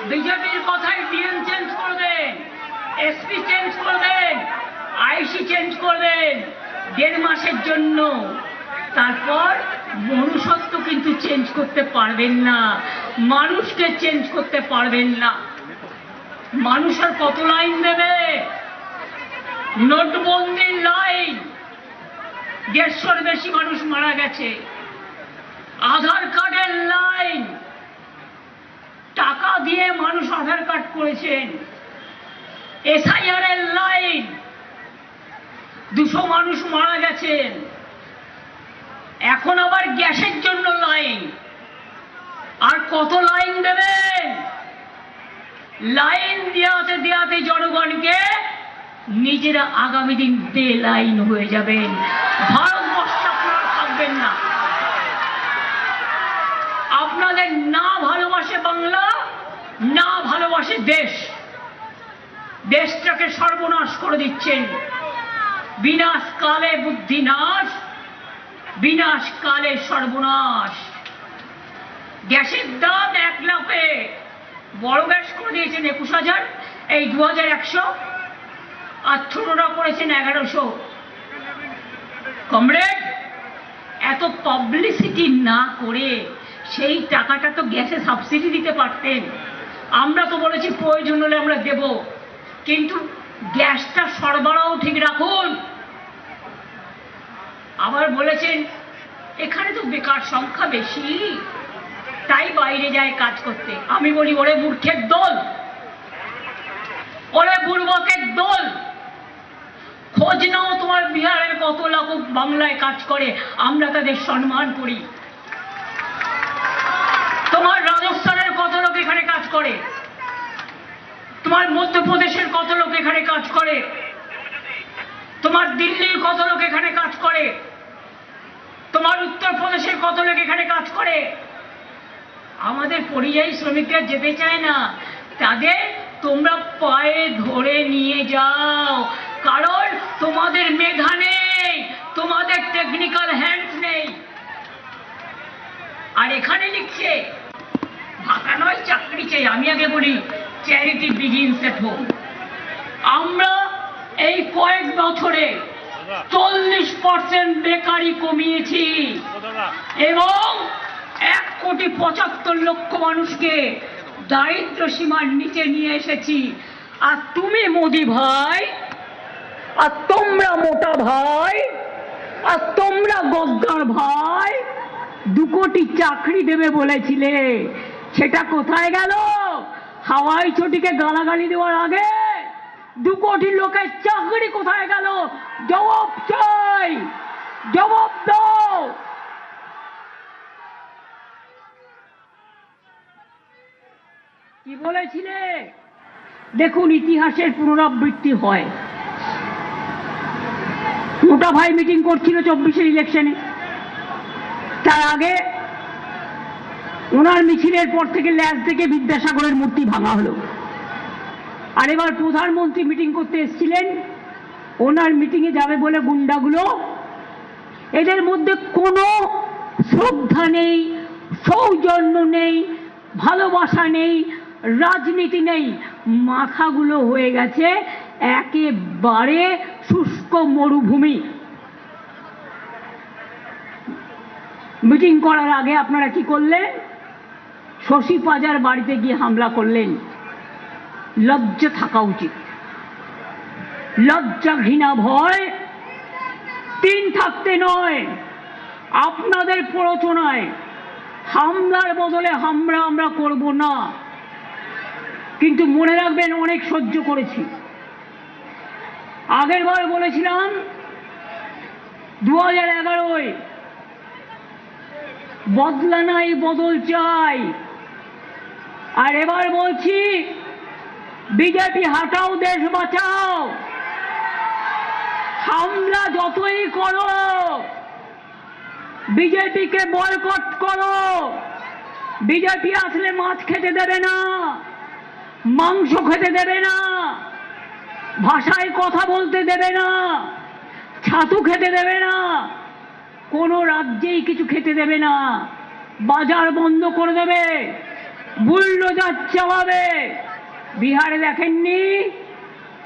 বিজেপির কথায় DM change করবেন, এসপি চেঞ্জ করবেন, আইসি চেঞ্জ করবেন 1.5 মাসের জন্য। তারপর মনুষ্যত্ব কিন্তু চেঞ্জ করতে পারবেন না, মানুষকে চেঞ্জ করতে পারবেন না। মানুষের কত লাইন দেবে? নোটবন্দির লাইন, 150-র বেশি মানুষ মারা গেছে। আধার কার্ডের লাইন, টাকা দিয়ে মানুষ আধার কার্ড করেছেন। এসআইআর এর লাইন, 200 মানুষ মারা গেছেন। এখন আবার গ্যাসের জন্য লাইন। আর কত লাইন দেবেন? লাইন দেওয়াতে দেওয়াতে জনগণকে নিজেরা আগামী দিন বেলাইন হয়ে যাবেন। ভারতবর্ষে আপনারা থাকবেন না। আপনাদের না ভালোবাসে বাংলা, না ভালোবাসে দেশ। দেশটাকে সর্বনাশ করে দিচ্ছেন। বিনাশ কালে বুদ্ধি নাশ, বিনাশ কালে সর্বনাশ। গ্যাসের দাম 1 লাখে বড় গ্যাস করে দিয়েছেন 21,000, এই 2100, আর ছোটরা করেছেন 1100। কমরেড, এত পাবলিসিটি না করে সেই টাকাটা তো গ্যাসে সাবসিডি দিতে পারতেন। আমরা তো বলেছি প্রয়োজন হলে আমরা দেব, কিন্তু গ্যাসটা সরবরাহ ঠিক রাখুন। আবার বলেছেন এখানে তো বেকার সংখ্যা বেশি, তাই বাইরে যায় কাজ করতে। আমি বলি ওরে মূর্খের দল, ওরে বুড়বকের দল। খোঁজ নাও তোমার বিহারের কত লোক বাংলায় কাজ করে, আমরা তাদের সম্মান করি। তোমার রাজস্থানের কত লোক এখানে কাজ করে, তোমার মধ্যপ্রদেশের কত লোক এখানে কাজ করে, তোমার দিল্লির কত লোক এখানে কাজ করে, তোমার উত্তরপ্রদেশের কত লোক এখানে কাজ করে। আমাদের পরিযায়ী শ্রমিকরা যেতে চায় না, তাদের তোমরা পায়ে ধরে নিয়ে যাও, কারণ তোমাদের মেধা নেই, তোমাদের টেকনিক্যাল হ্যান্ডস নেই। আর এখানে লিখছে ভাতা নয় চাকরি চাই। আমি আগে বলি চ্যারিটি বিগিনস এট হোম। আমরা এই কয়েক বছরে 40% বেকারি কমিয়েছি এবং 1,75,00,000 মানুষকে দারিদ্র সীমার নিচে নিয়ে এসেছি। আর তুমি মোদি ভাই, আর তোমরা মোটা ভাই, আর তোমরা গদ্দার ভাই 2 কোটি চাকরি দেবে বলেছিলে, সেটা কোথায় গেল? হাওয়াই ছুটিকে গালাগালি দেওয়ার আগে 2 কোটি লোকের চাকরি কোথায় গেল? জবাব চাই, জবাব দাও। কি বলেছিলে? দেখুন, ইতিহাসের পুনরাবৃত্তি হয়। মোটা ভাই মিটিং করছিল 24-এর ইলেকশনে, তার আগে ওনার মিছিলের পর থেকে ল্যাজ থেকে বিদ্যাসাগরের মূর্তি ভাঙা হলো। আর এবার প্রধানমন্ত্রী মিটিং করতে এসেছিলেন, ওনার মিটিংয়ে যাবে বলে গুন্ডাগুলো, এদের মধ্যে কোনো শ্রদ্ধা নেই, সৌজন্য নেই, ভালোবাসা নেই, রাজনীতি নেই। মাথাগুলো হয়ে গেছে একেবারে শুষ্ক মরুভূমি। মিটিং করার আগে আপনারা কি করলেন? শশী পাজার বাড়িতে গিয়ে হামলা করলেন। লজ্জা থাকা উচিত। লজ্জা, ঘৃণা, ভয় 3 থাকতে নয়। আপনাদের প্ররোচনায় হামলার বদলে আমরা করব না, কিন্তু মনে রাখবেন অনেক সহ্য করেছি। আগের বার বলেছিলাম 2011-য় বদলা নাই, বদল চাই। আর এবার বলছি বিজেপি হাটাও, দেশ বাঁচাও। হামলা যতই করো, বিজেপিকে বয়কট করো। বিজেপি আসলে মাছ খেতে দেবে না, মাংস খেতে দেবে না, ভাষায় কথা বলতে দেবে না, ছাতু খেতে দেবে না, কোনো রাজ্যেই কিছু খেতে দেবে না, বাজার বন্ধ করে দেবে। বুলডোজার চালাবে। বিহারে দেখেননি,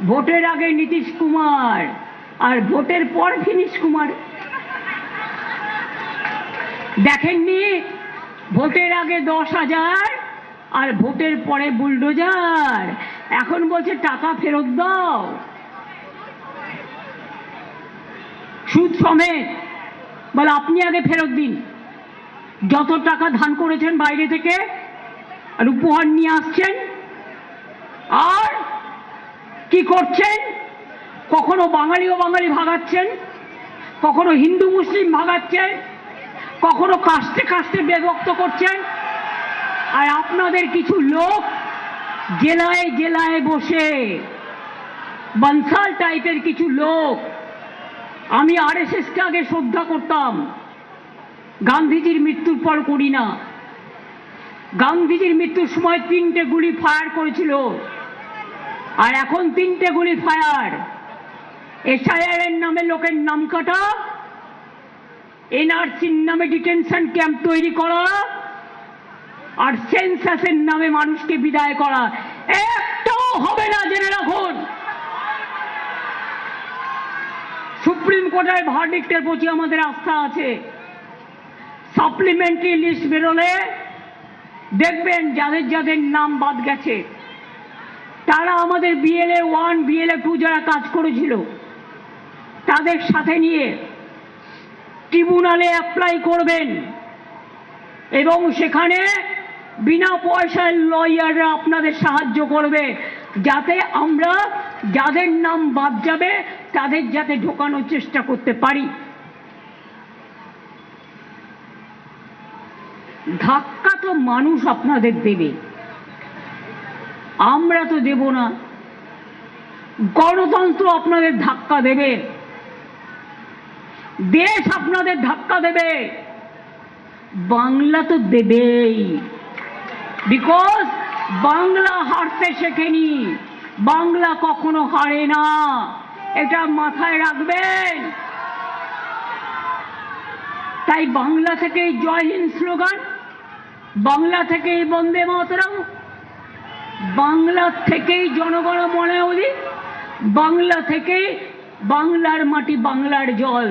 ভোটের আগে নীতিশ কুমার আর ভোটের পর ফিনিশ কুমার। দেখেননি, ভোটের আগে 10,000 আর ভোটের পরে বুলডোজার। এখন বলছে টাকা ফেরত দাও, সুদ সমেত। বলে আপনি আগে ফেরত দিন, যত টাকা ধান করেছেন বাইরে থেকে আর উপহার নিয়ে আসছেন। আর কি করছেন? কখনো বাঙালি ও বাঙালি ভাগাচ্ছেন, কখনো হিন্দু মুসলিম ভাগাচ্ছেন, কখনো কাস্তে কাস্তে বিভক্ত করছেন। আর আপনাদের কিছু লোক জেলায় জেলায় বসে, বনসাল টাইপের কিছু লোক। আমি আরএসএসকে আগে শ্রদ্ধা করতাম, গান্ধীজির মৃত্যুর পর করি না। গান্ধীজির মৃত্যুর সময় 3টে গুলি ফায়ার করেছিল, আর এখন 3টে গুলি ফায়ার। এসআইআর এর নামে লোকের নাম কাটা, এনআরসির নামে ডিটেনশন ক্যাম্প তৈরি করা, আর সেন্সাসের নামে মানুষকে বিদায় করা একটাও হবে না, জেনে রাখুন। সুপ্রিম কোর্টের ভার্ডিক্টের প্রতি আমাদের আস্থা আছে। সাপ্লিমেন্টারি লিস্ট বেরোলে দেখবেন যাদের যাদের নাম বাদ গেছে, তারা আমাদের বিএলএ 1 বিএলএ 2 যারা কাজ করেছিল তাদের সাথে নিয়ে ট্রিব্যুনালে অ্যাপ্লাই করবেন, এবং সেখানে বিনা পয়সায় লয়াররা আপনাদের সাহায্য করবে, যাতে আমরা যাদের নাম বাদ যাবে তাদের যাতে ঢোকানোর চেষ্টা করতে পারি। ধাক্কা তো মানুষ আপনাদের দেবে, আমরা তো দেব না। গণতন্ত্র আপনাদের ধাক্কা দেবে, দেশ আপনাদের ধাক্কা দেবে, বাংলা তো দেবেই। বিকজ বাংলা হারতে শেখেনি, বাংলা কখনো হারে না, এটা মাথায় রাখবেন। তাই বাংলা থেকেই জয় হিন্দ স্লোগান, বাংলা থেকেই বন্দে মাতরম, বাংলা থেকেই জনগণ মনে অধি, বাংলা থেকেই বাংলার মাটি বাংলার জল।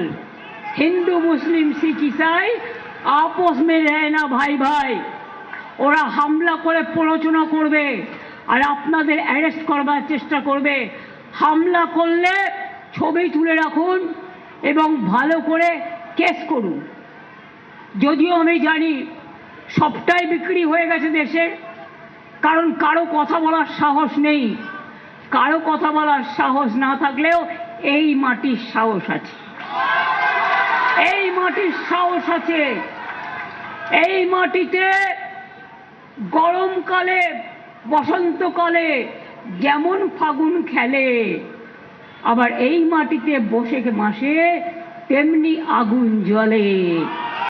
হিন্দু মুসলিম শিখ ইসাই আপস মে রহে না ভাই ভাই। ওরা হামলা করে প্ররোচনা করবে আর আপনাদের অ্যারেস্ট করবার চেষ্টা করবে। হামলা করলে ছবি তুলে রাখুন এবং ভালো করে কেস করুন। যদিও আমি জানি সবটাই বিক্রি হয়ে গেছে দেশের, কারণ কারো কথা বলার সাহস নেই। কারো কথা বলার সাহস না থাকলেও এই মাটির সাহস আছে, এই মাটির সাহস আছে। এই মাটিতে গরমকালে বসন্তকালে যেমন ফাগুন খেলে, আবার এই মাটিতে বসে মাসে তেমনি আগুন জ্বলে।